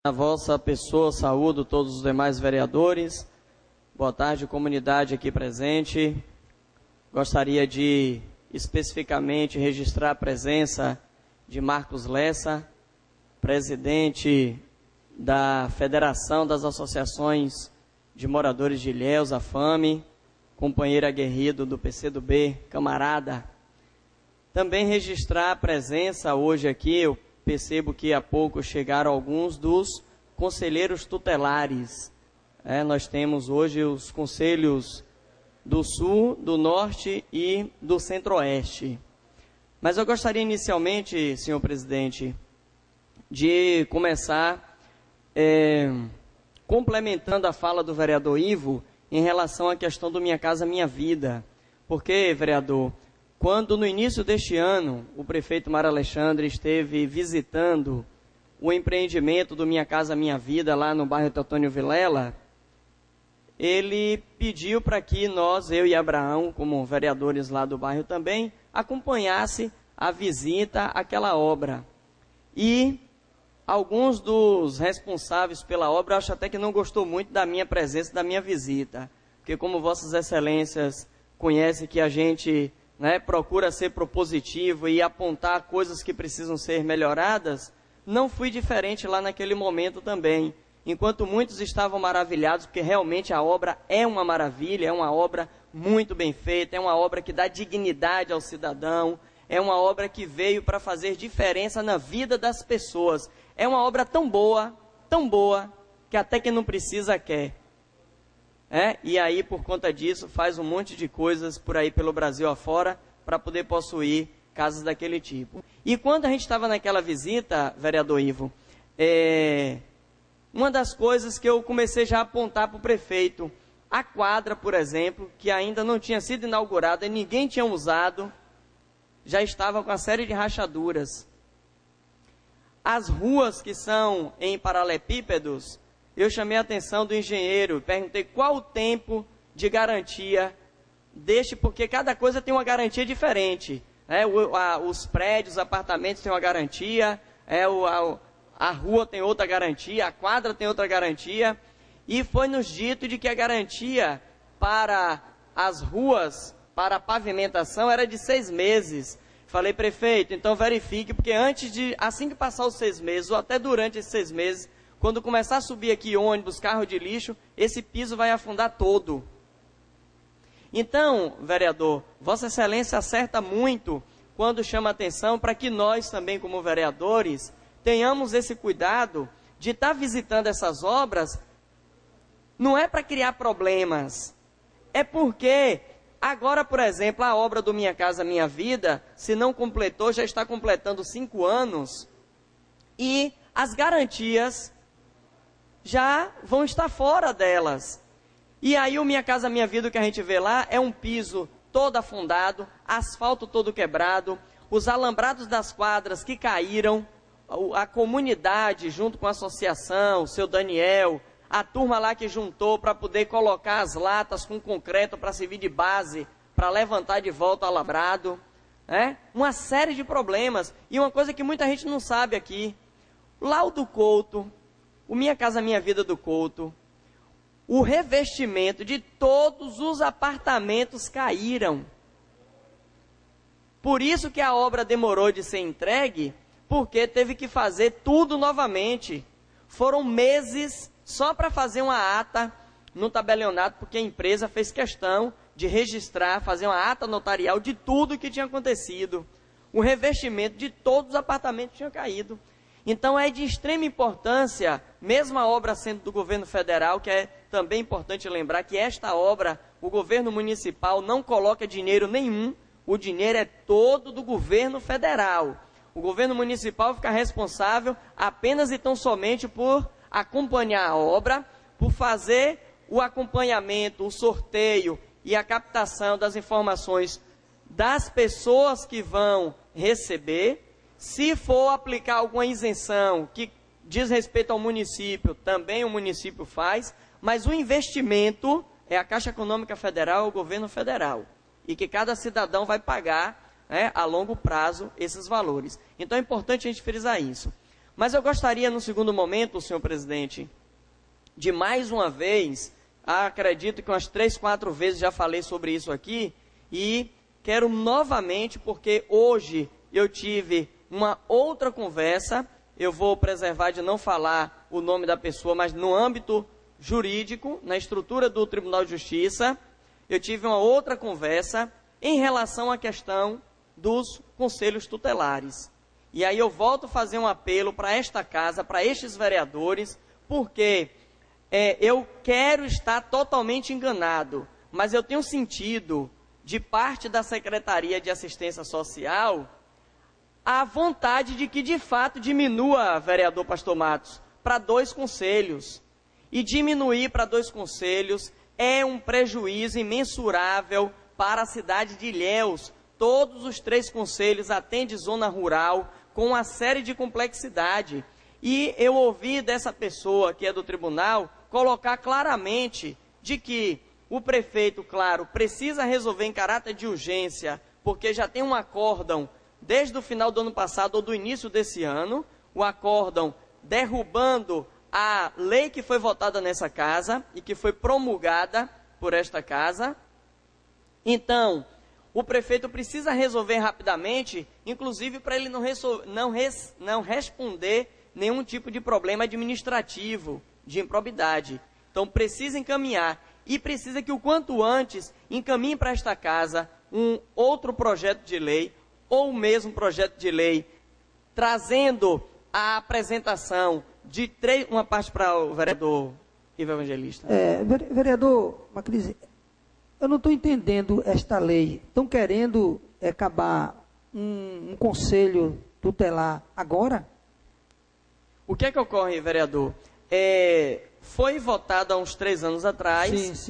A vossa pessoa, saúdo todos os demais vereadores. Boa tarde, comunidade aqui presente. Gostaria de especificamente registrar a presença de Marcos Lessa, presidente da Federação das Associações de Moradores de Ilhéus, a FAME, companheiro aguerrido do PCdoB, camarada. Também registrar a presença hoje aqui, eu percebo que há pouco chegaram alguns dos conselheiros tutelares. Nós temos hoje os conselhos do Sul, do Norte e do Centro-Oeste. Mas eu gostaria inicialmente, senhor presidente, de começar complementando a fala do vereador Ivo em relação à questão do Minha Casa Minha Vida. Porque, vereador, quando no início deste ano o prefeito Mário Alexandre esteve visitando o empreendimento do Minha Casa Minha Vida lá no bairro Teotônio Vilela, ele pediu para que nós, eu e Abraão, como vereadores lá do bairro também, acompanhasse a visita àquela obra. E alguns dos responsáveis pela obra, acho até que não gostou muito da minha presença, da minha visita, porque como vossas excelências conhecem que a gente procura ser propositivo e apontar coisas que precisam ser melhoradas, não fui diferente lá naquele momento também. Enquanto muitos estavam maravilhados, porque realmente a obra é uma maravilha, é uma obra muito bem feita, é uma obra que dá dignidade ao cidadão, é uma obra que veio para fazer diferença na vida das pessoas. É uma obra tão boa, que até quem não precisa quer. E aí, por conta disso, faz um monte de coisas por aí pelo Brasil afora para poder possuir casas daquele tipo. E quando a gente estava naquela visita, vereador Ivo, uma das coisas que eu comecei já a apontar para o prefeito, a quadra, por exemplo, que ainda não tinha sido inaugurada e ninguém tinha usado, já estava com uma série de rachaduras. As ruas que são em paralelepípedos, eu chamei a atenção do engenheiro, perguntei qual o tempo de garantia deste, porque cada coisa tem uma garantia diferente. Os prédios, os apartamentos têm uma garantia, a rua tem outra garantia, a quadra tem outra garantia, e foi nos dito de que a garantia para as ruas, para a pavimentação, era de 6 meses. Falei, prefeito, então verifique, porque assim que passar os 6 meses, ou até durante esses 6 meses, quando começar a subir aqui ônibus, carro de lixo, esse piso vai afundar todo. Então, vereador, Vossa Excelência acerta muito quando chama atenção para que nós também, como vereadores, tenhamos esse cuidado de estar visitando essas obras, não é para criar problemas, é porque agora, por exemplo, a obra do Minha Casa Minha Vida, se não completou, já está completando 5 anos, e as garantias já vão estar fora delas. E aí o Minha Casa Minha Vida, que a gente vê lá, é um piso todo afundado, asfalto todo quebrado, os alambrados das quadras que caíram, a comunidade junto com a associação, o seu Daniel, a turma lá que juntou para poder colocar as latas com concreto para servir de base, para levantar de volta o alambrado, uma série de problemas. E uma coisa que muita gente não sabe aqui, lá o do Couto, o Minha Casa Minha Vida do Couto, o revestimento de todos os apartamentos caíram. Por isso que a obra demorou de ser entregue, porque teve que fazer tudo novamente. Foram meses só para fazer uma ata no tabelionato, porque a empresa fez questão de registrar, fazer uma ata notarial de tudo que tinha acontecido. O revestimento de todos os apartamentos tinha caído. Então é de extrema importância, mesmo a obra sendo do governo federal, que é também importante lembrar que esta obra, o governo municipal não coloca dinheiro nenhum, o dinheiro é todo do governo federal. O governo municipal fica responsável apenas e tão somente por acompanhar a obra, por fazer o acompanhamento, o sorteio e a captação das informações das pessoas que vão receber. Se for aplicar alguma isenção que diz respeito ao município, também o município faz, mas o investimento é a Caixa Econômica Federal, o governo federal, e que cada cidadão vai pagar a longo prazo esses valores. Então é importante a gente frisar isso. Mas eu gostaria, no segundo momento, senhor presidente, de mais uma vez, acredito que umas 3, 4 vezes já falei sobre isso aqui, e quero novamente, porque hoje eu tive uma outra conversa, eu vou preservar de não falar o nome da pessoa, mas no âmbito jurídico, na estrutura do Tribunal de Justiça, eu tive uma outra conversa em relação à questão dos conselhos tutelares. E aí eu volto a fazer um apelo para esta casa, para estes vereadores, porque eu quero estar totalmente enganado, mas eu tenho sentido, de parte da Secretaria de Assistência Social, a vontade de que de fato diminua, vereador Pastor Matos, para 2 conselhos. E diminuir para 2 conselhos é um prejuízo imensurável para a cidade de Ilhéus. Todos os 3 conselhos atendem zona rural, com uma série de complexidade. E eu ouvi dessa pessoa, que é do tribunal, colocar claramente de que o prefeito, claro, precisa resolver em caráter de urgência, porque já tem um acórdão desde o final do ano passado ou do início desse ano, o acórdão derrubando a lei que foi votada nessa casa e que foi promulgada por esta casa. Então, o prefeito precisa resolver rapidamente, inclusive para ele não responder nenhum tipo de problema administrativo, de improbidade. Então, precisa encaminhar e precisa que o quanto antes encaminhe para esta casa um outro projeto de lei ou o mesmo projeto de lei, trazendo a apresentação de 3, uma parte para o vereador Ivo Evangelista. Vereador Macris, eu não estou entendendo esta lei. Estão querendo acabar um conselho tutelar agora? O que é que ocorre, vereador? Foi votada há uns 3 anos atrás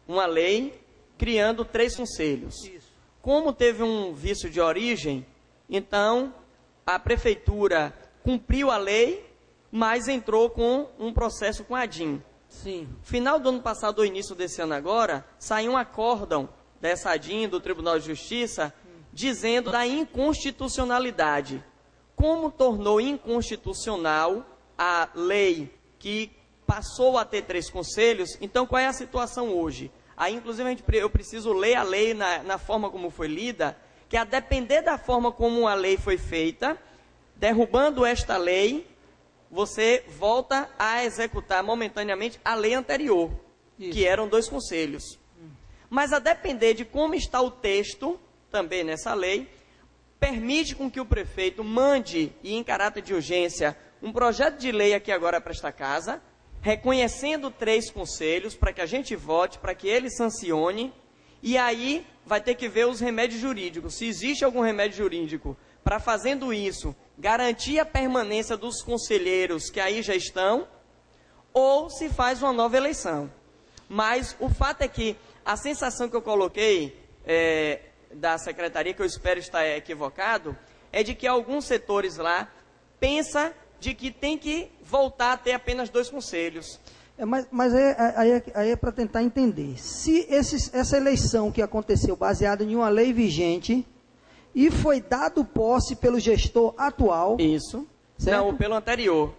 uma lei criando 3 conselhos. Isso. Como teve um vício de origem, então a prefeitura cumpriu a lei, mas entrou com um processo com a ADIM. Sim. Final do ano passado ou início desse ano agora, saiu um acórdão dessa ADIM, do Tribunal de Justiça, dizendo da inconstitucionalidade. Como tornou inconstitucional a lei que passou a ter 3 conselhos, então qual é a situação hoje? Aí, inclusive, eu preciso ler a lei na forma como foi lida, que a depender da forma como a lei foi feita, derrubando esta lei, você volta a executar momentaneamente a lei anterior, que eram 2 conselhos. Mas a depender de como está o texto, também nessa lei, permite com que o prefeito mande, e em caráter de urgência, um projeto de lei aqui agora para esta casa, reconhecendo 3 conselhos, para que a gente vote, para que ele sancione, e aí vai ter que ver os remédios jurídicos, se existe algum remédio jurídico, para fazendo isso, garantir a permanência dos conselheiros que aí já estão, ou se faz uma nova eleição. Mas o fato é que a sensação que eu coloquei da secretaria, que eu espero estar equivocado, é de que alguns setores lá pensam de que tem que voltar a ter apenas 2 conselhos. Mas aí é para tentar entender. Se essa eleição que aconteceu baseada em uma lei vigente e foi dado posse pelo gestor atual... Isso. Certo? Não, pelo anterior.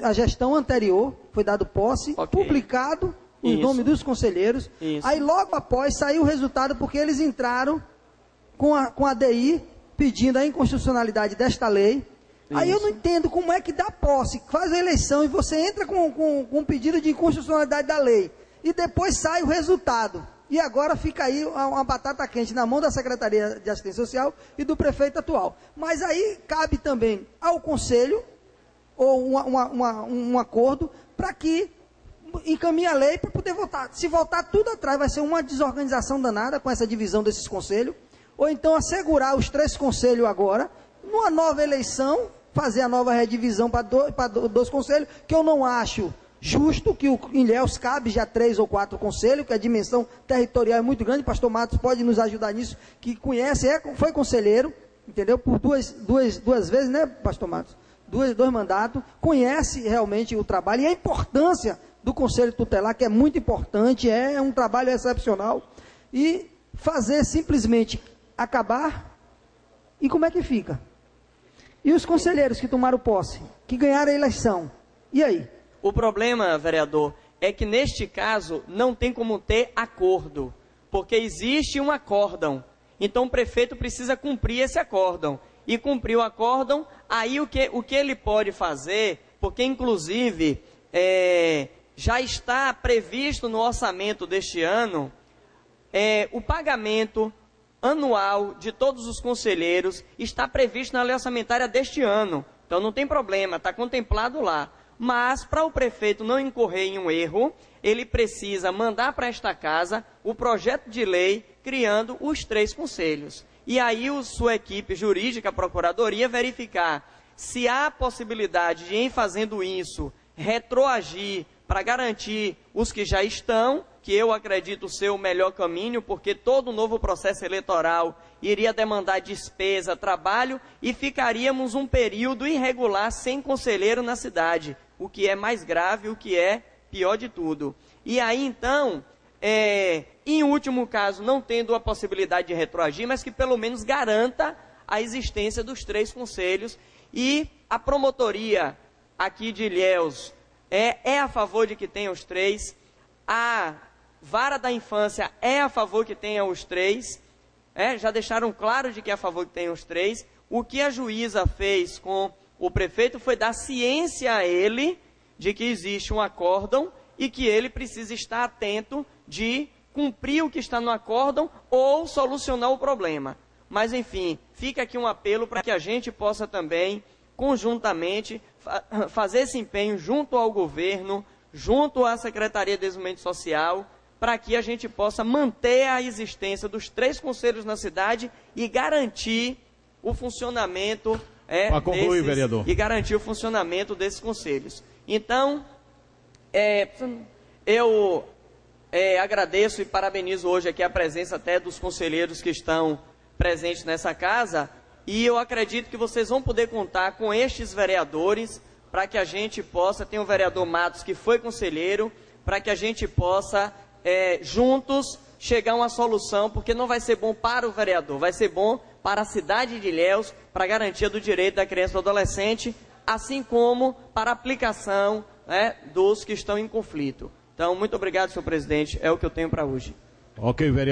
A gestão anterior foi dado posse, publicado o nome dos conselheiros. Isso. Aí logo após saiu o resultado porque eles entraram com a DI pedindo a inconstitucionalidade desta lei. Aí eu não entendo como é que dá posse, faz a eleição e você entra com um pedido de inconstitucionalidade da lei. E depois sai o resultado. E agora fica aí uma batata quente na mão da Secretaria de Assistência Social e do prefeito atual. Mas aí cabe também ao Conselho, ou um acordo, para que encaminhe a lei para poder votar. Se voltar tudo atrás, vai ser uma desorganização danada com essa divisão desses conselhos. Ou então assegurar os 3 conselhos agora, numa nova eleição, fazer a nova redivisão para 2 conselhos, que eu não acho justo, que em Ilhéus cabe já 3 ou 4 conselhos, que a dimensão territorial é muito grande. Pastor Matos pode nos ajudar nisso, que conhece, foi conselheiro, entendeu? Por duas vezes, né, Pastor Matos? 2 mandatos, conhece realmente o trabalho e a importância do Conselho Tutelar, que é muito importante, é um trabalho excepcional, e fazer simplesmente acabar, e como é que fica? E os conselheiros que tomaram posse, que ganharam a eleição, e aí? O problema, vereador, é que neste caso não tem como ter acordo, porque existe um acórdão. Então o prefeito precisa cumprir esse acórdão. E cumprir o acórdão, aí o que ele pode fazer, porque inclusive já está previsto no orçamento deste ano o pagamento anual de todos os conselheiros, está previsto na lei orçamentária deste ano. Então não tem problema, está contemplado lá. Mas, para o prefeito não incorrer em um erro, ele precisa mandar para esta casa o projeto de lei criando os 3 conselhos. E aí sua equipe jurídica, a procuradoria, verificar se há possibilidade de, em fazendo isso, retroagir para garantir os que já estão, que eu acredito ser o melhor caminho, porque todo novo processo eleitoral iria demandar despesa, trabalho, e ficaríamos um período irregular sem conselheiro na cidade, o que é mais grave, o que é pior de tudo. E aí, então, em último caso, não tendo a possibilidade de retroagir, mas que pelo menos garanta a existência dos 3 conselhos, e a promotoria aqui de Ilhéus é a favor de que tenha os 3, a vara da infância é a favor que tenha os 3, já deixaram claro de que é a favor que tenha os 3. O que a juíza fez com o prefeito foi dar ciência a ele de que existe um acórdão e que ele precisa estar atento de cumprir o que está no acórdão ou solucionar o problema. Mas, enfim, fica aqui um apelo para que a gente possa também, conjuntamente, fazer esse empenho junto ao governo, junto à Secretaria de Desenvolvimento Social, para que a gente possa manter a existência dos 3 conselhos na cidade e garantir o funcionamento vereador. E garantir o funcionamento desses conselhos. Então, eu agradeço e parabenizo hoje aqui a presença até dos conselheiros que estão presentes nessa casa, e eu acredito que vocês vão poder contar com estes vereadores para que a gente possa, tem o vereador Matos que foi conselheiro, para que a gente possa juntos chegar a uma solução, porque não vai ser bom para o vereador, vai ser bom para a cidade de Ilhéus, para a garantia do direito da criança e do adolescente, assim como para a aplicação dos que estão em conflito. Então, muito obrigado, senhor presidente, é o que eu tenho para hoje. Ok, vereador.